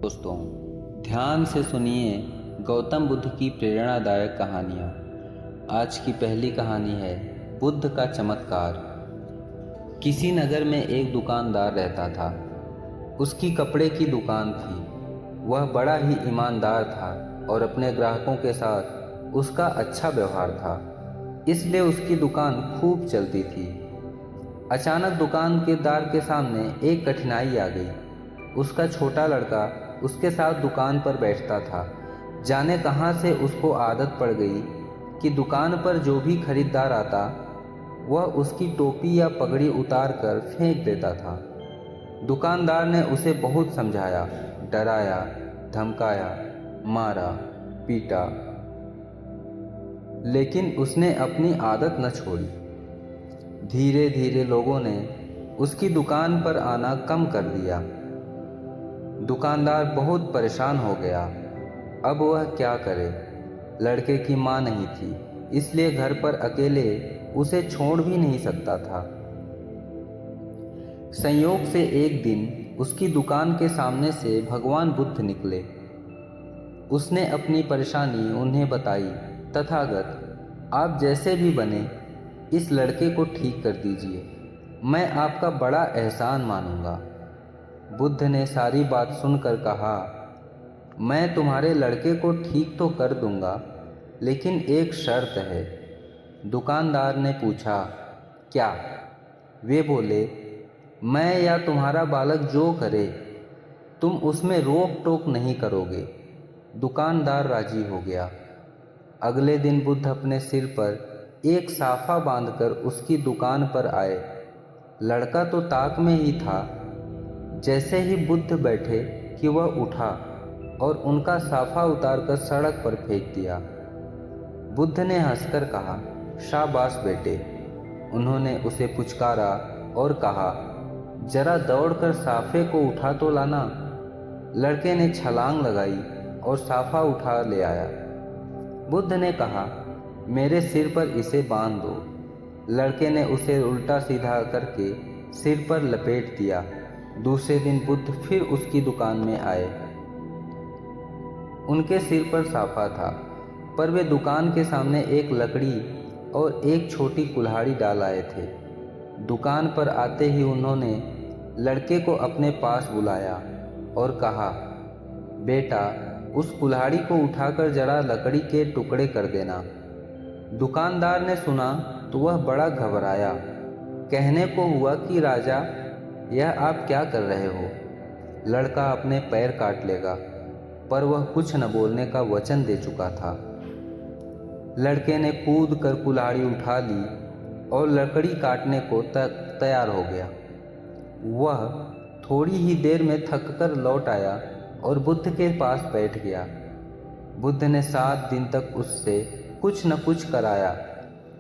दोस्तों, ध्यान से सुनिए गौतम बुद्ध की प्रेरणादायक कहानियाँ। आज की पहली कहानी है बुद्ध का चमत्कार। किसी नगर में एक दुकानदार रहता था। उसकी कपड़े की दुकान थी। वह बड़ा ही ईमानदार था और अपने ग्राहकों के साथ उसका अच्छा व्यवहार था, इसलिए उसकी दुकान खूब चलती थी। अचानक दुकानदार के सामने एक कठिनाई आ गई। उसका छोटा लड़का उसके साथ दुकान पर बैठता था। जाने कहाँ से उसको आदत पड़ गई कि दुकान पर जो भी खरीदार आता वह उसकी टोपी या पगड़ी उतार कर फेंक देता था। दुकानदार ने उसे बहुत समझाया, डराया, धमकाया, मारा, पीटा, लेकिन उसने अपनी आदत न छोड़ी। धीरे धीरे लोगों ने उसकी दुकान पर आना कम कर दिया। दुकानदार बहुत परेशान हो गया। अब वह क्या करे? लड़के की माँ नहीं थी, इसलिए घर पर अकेले उसे छोड़ भी नहीं सकता था। संयोग से एक दिन उसकी दुकान के सामने से भगवान बुद्ध निकले। उसने अपनी परेशानी उन्हें बताई। तथागत, आप जैसे भी बने इस लड़के को ठीक कर दीजिए, मैं आपका बड़ा एहसान मानूंगा। बुद्ध ने सारी बात सुनकर कहा, मैं तुम्हारे लड़के को ठीक तो कर दूंगा, लेकिन एक शर्त है। दुकानदार ने पूछा, क्या? वे बोले, मैं या तुम्हारा बालक जो करे तुम उसमें रोक टोक नहीं करोगे। दुकानदार राजी हो गया। अगले दिन बुद्ध अपने सिर पर एक साफा बांधकर उसकी दुकान पर आए। लड़का तो ताक में ही था। जैसे ही बुद्ध बैठे कि वह उठा और उनका साफा उतारकर सड़क पर फेंक दिया। बुद्ध ने हंसकर कहा, शाबाश बेटे। उन्होंने उसे पुचकारा और कहा, जरा दौड़कर साफे को उठा तो लाना। लड़के ने छलांग लगाई और साफा उठा ले आया। बुद्ध ने कहा, मेरे सिर पर इसे बांध दो। लड़के ने उसे उल्टा सीधा करके सिर पर लपेट दिया। दूसरे दिन बुद्ध फिर उसकी दुकान में आए। उनके सिर पर साफा था, पर वे दुकान के सामने एक लकड़ी और एक छोटी कुल्हाड़ी डाल आए थे। दुकान पर आते ही उन्होंने लड़के को अपने पास बुलाया और कहा, बेटा, उस कुल्हाड़ी को उठाकर जरा लकड़ी के टुकड़े कर देना। दुकानदार ने सुना तो वह बड़ा घबराया। कहने को हुआ कि राजा, यह आप क्या कर रहे हो? लड़का अपने पैर काट लेगा, पर वह कुछ न बोलने का वचन दे चुका था। लड़के ने कूद कर कुल्हाड़ी उठा ली और लकड़ी काटने को तैयार हो गया। वह थोड़ी ही देर में थककर लौट आया और बुद्ध के पास बैठ गया। बुद्ध ने 7 दिन तक उससे कुछ न कुछ कराया।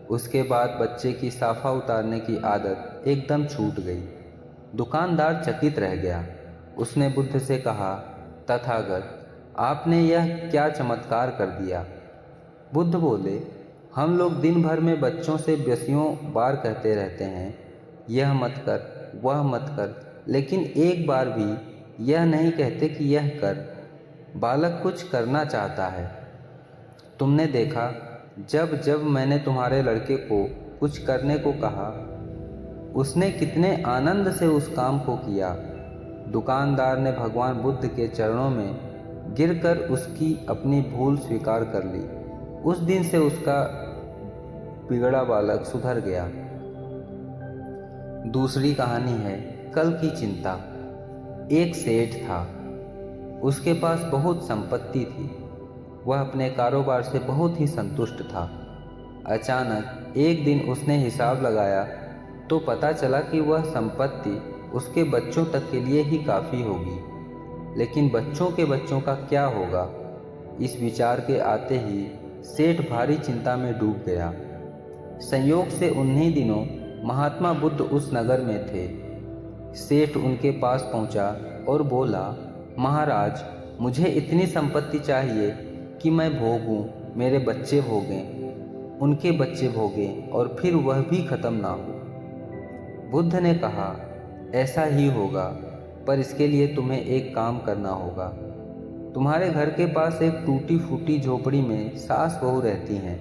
उसके बाद बच्चे की साफा उतारने की आदत एकदम छूट गई। दुकानदार चकित रह गया। उसने बुद्ध से कहा, तथागत, आपने यह क्या चमत्कार कर दिया? बुद्ध बोले, हम लोग दिन भर में बच्चों से बसियों बार कहते रहते हैं, यह मत कर, वह मत कर, लेकिन एक बार भी यह नहीं कहते कि यह कर। बालक कुछ करना चाहता है। तुमने देखा, जब जब मैंने तुम्हारे लड़के को कुछ करने को कहा, उसने कितने आनंद से उस काम को किया। दुकानदार ने भगवान बुद्ध के चरणों में गिरकर उसकी अपनी भूल स्वीकार कर ली। उस दिन से उसका बिगड़ा बालक सुधर गया। दूसरी कहानी है कल की चिंता। एक सेठ था। उसके पास बहुत संपत्ति थी। वह अपने कारोबार से बहुत ही संतुष्ट था। अचानक एक दिन उसने हिसाब लगाया तो पता चला कि वह संपत्ति उसके बच्चों तक के लिए ही काफ़ी होगी, लेकिन बच्चों के बच्चों का क्या होगा? इस विचार के आते ही सेठ भारी चिंता में डूब गया। संयोग से उन्हीं दिनों महात्मा बुद्ध उस नगर में थे। सेठ उनके पास पहुंचा और बोला, महाराज, मुझे इतनी संपत्ति चाहिए कि मैं भोगूं, मेरे बच्चे भोगें, उनके बच्चे भोगें और फिर वह भी खत्म ना हो। बुद्ध ने कहा, ऐसा ही होगा। पर इसके लिए तुम्हें एक काम करना होगा। तुम्हारे घर के पास एक टूटी फूटी झोपड़ी में सास बहू रहती हैं।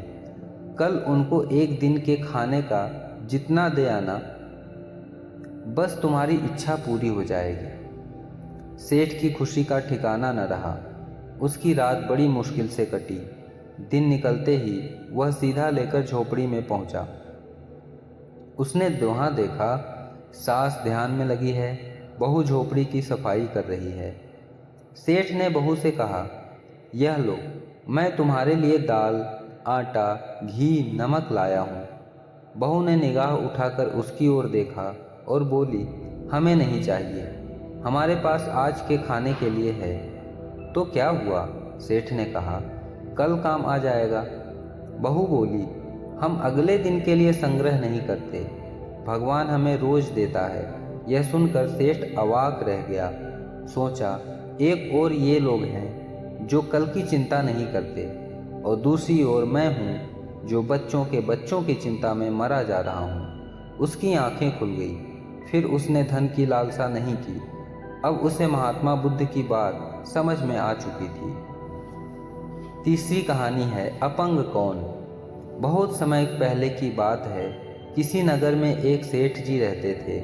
कल उनको एक दिन के खाने का जितना दे आना, बस तुम्हारी इच्छा पूरी हो जाएगी। सेठ की खुशी का ठिकाना न रहा। उसकी रात बड़ी मुश्किल से कटी। दिन निकलते ही वह सीधा लेकर झोपड़ी में पहुंचा। उसने वहाँ देखा, सास ध्यान में लगी है, बहू झोपड़ी की सफाई कर रही है। सेठ ने बहू से कहा, यह लो, मैं तुम्हारे लिए दाल, आटा, घी, नमक लाया हूँ। बहू ने निगाह उठाकर उसकी ओर देखा और बोली, हमें नहीं चाहिए, हमारे पास आज के खाने के लिए है। तो क्या हुआ? सेठ ने कहा, कल काम आ जाएगा। बहू बोली, हम अगले दिन के लिए संग्रह नहीं करते, भगवान हमें रोज देता है। यह सुनकर सेठ अवाक रह गया। सोचा, एक ओर ये लोग हैं जो कल की चिंता नहीं करते, और दूसरी ओर मैं हूँ जो बच्चों के बच्चों की चिंता में मरा जा रहा हूँ। उसकी आंखें खुल गई। फिर उसने धन की लालसा नहीं की। अब उसे महात्मा बुद्ध की बात समझ में आ चुकी थी। तीसरी कहानी है अपंग कौन। बहुत समय पहले की बात है। किसी नगर में एक सेठ जी रहते थे।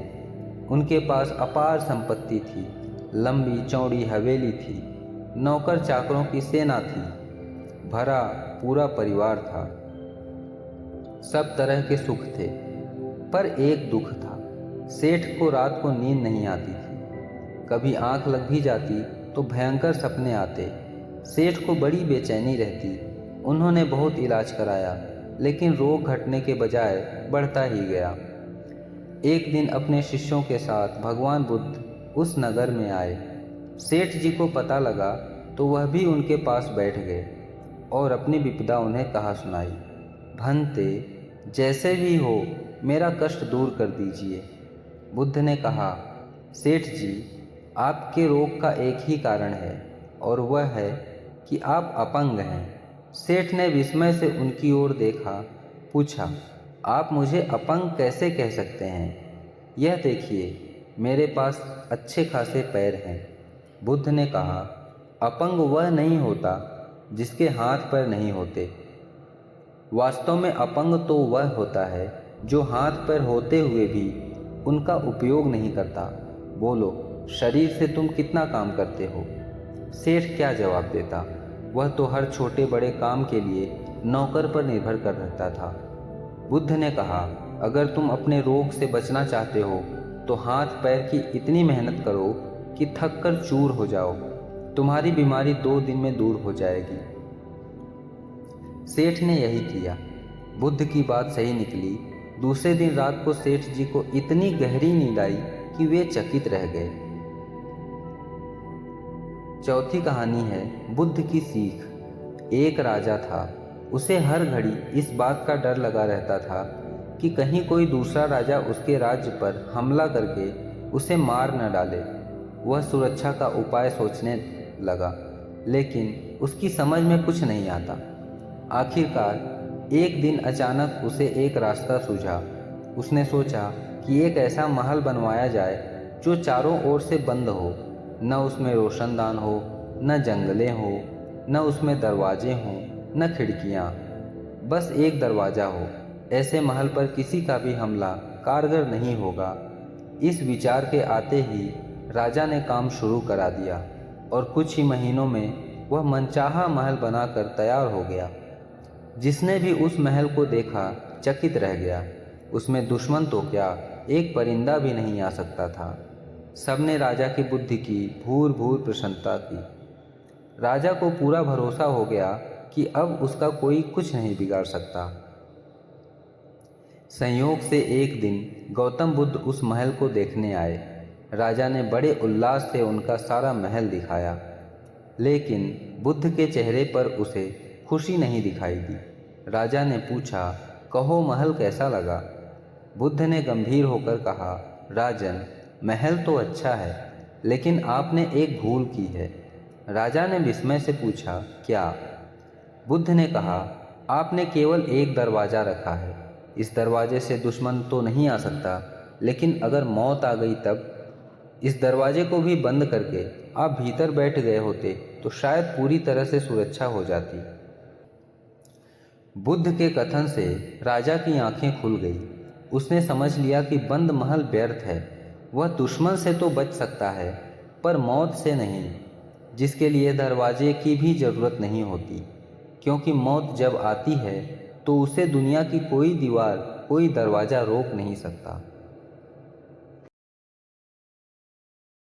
उनके पास अपार संपत्ति थी। लंबी चौड़ी हवेली थी। नौकर चाकरों की सेना थी। भरा पूरा परिवार था। सब तरह के सुख थे, पर एक दुख था। सेठ को रात को नींद नहीं आती थी। कभी आंख लग भी जाती तो भयंकर सपने आते। सेठ को बड़ी बेचैनी रहती। उन्होंने बहुत इलाज कराया, लेकिन रोग घटने के बजाय बढ़ता ही गया। एक दिन अपने शिष्यों के साथ भगवान बुद्ध उस नगर में आए। सेठ जी को पता लगा तो वह भी उनके पास बैठ गए और अपनी विपदा उन्हें कहा सुनाई। भंते, जैसे भी हो मेरा कष्ट दूर कर दीजिए। बुद्ध ने कहा, सेठ जी, आपके रोग का एक ही कारण है, और वह है कि आप अपंग हैं। सेठ ने विस्मय से उनकी ओर देखा। पूछा, आप मुझे अपंग कैसे कह सकते हैं? यह देखिए, मेरे पास अच्छे खासे पैर हैं। बुद्ध ने कहा, अपंग वह नहीं होता जिसके हाथ पैर नहीं होते। वास्तव में अपंग तो वह होता है जो हाथ पैर होते हुए भी उनका उपयोग नहीं करता। बोलो, शरीर से तुम कितना काम करते हो? सेठ क्या जवाब देता? वह तो हर छोटे बड़े काम के लिए नौकर पर निर्भर कर रहता था। बुद्ध ने कहा, अगर तुम अपने रोग से बचना चाहते हो तो हाथ पैर की इतनी मेहनत करो कि थक कर चूर हो जाओ। तुम्हारी बीमारी 2 दिन में दूर हो जाएगी। सेठ ने यही किया। बुद्ध की बात सही निकली। दूसरे दिन रात को सेठ जी को इतनी गहरी नींद आई कि वे चकित रह गए। चौथी कहानी है बुद्ध की सीख। एक राजा था। उसे हर घड़ी इस बात का डर लगा रहता था कि कहीं कोई दूसरा राजा उसके राज्य पर हमला करके उसे मार न डाले। वह सुरक्षा का उपाय सोचने लगा, लेकिन उसकी समझ में कुछ नहीं आता। आखिरकार एक दिन अचानक उसे एक रास्ता सूझा। उसने सोचा कि एक ऐसा महल बनवाया जाए जो चारों ओर से बंद हो। न उसमें रोशनदान हो, न जंगलें हो, न उसमें दरवाजे हों, न खिड़कियाँ, बस एक दरवाज़ा हो। ऐसे महल पर किसी का भी हमला कारगर नहीं होगा। इस विचार के आते ही राजा ने काम शुरू करा दिया और कुछ ही महीनों में वह मनचाहा महल बनाकर तैयार हो गया। जिसने भी उस महल को देखा चकित रह गया। उसमें दुश्मन तो क्या, एक परिंदा भी नहीं आ सकता था। सबने राजा की बुद्धि की भूर भूर प्रशंसा की। राजा को पूरा भरोसा हो गया कि अब उसका कोई कुछ नहीं बिगाड़ सकता। संयोग से एक दिन गौतम बुद्ध उस महल को देखने आए। राजा ने बड़े उल्लास से उनका सारा महल दिखाया, लेकिन बुद्ध के चेहरे पर उसे खुशी नहीं दिखाई दी। राजा ने पूछा, कहो महल कैसा लगा? बुद्ध ने गंभीर होकर कहा, राजन, महल तो अच्छा है, लेकिन आपने एक भूल की है। राजा ने विस्मय से पूछा, क्या? बुद्ध ने कहा, आपने केवल एक दरवाज़ा रखा है। इस दरवाजे से दुश्मन तो नहीं आ सकता, लेकिन अगर मौत आ गई तब? इस दरवाजे को भी बंद करके आप भीतर बैठ गए होते तो शायद पूरी तरह से सुरक्षा हो जाती। बुद्ध के कथन से राजा की आंखें खुल गई। उसने समझ लिया कि बंद महल व्यर्थ है। वह दुश्मन से तो बच सकता है पर मौत से नहीं, जिसके लिए दरवाजे की भी ज़रूरत नहीं होती, क्योंकि मौत जब आती है तो उसे दुनिया की कोई दीवार, कोई दरवाज़ा रोक नहीं सकता।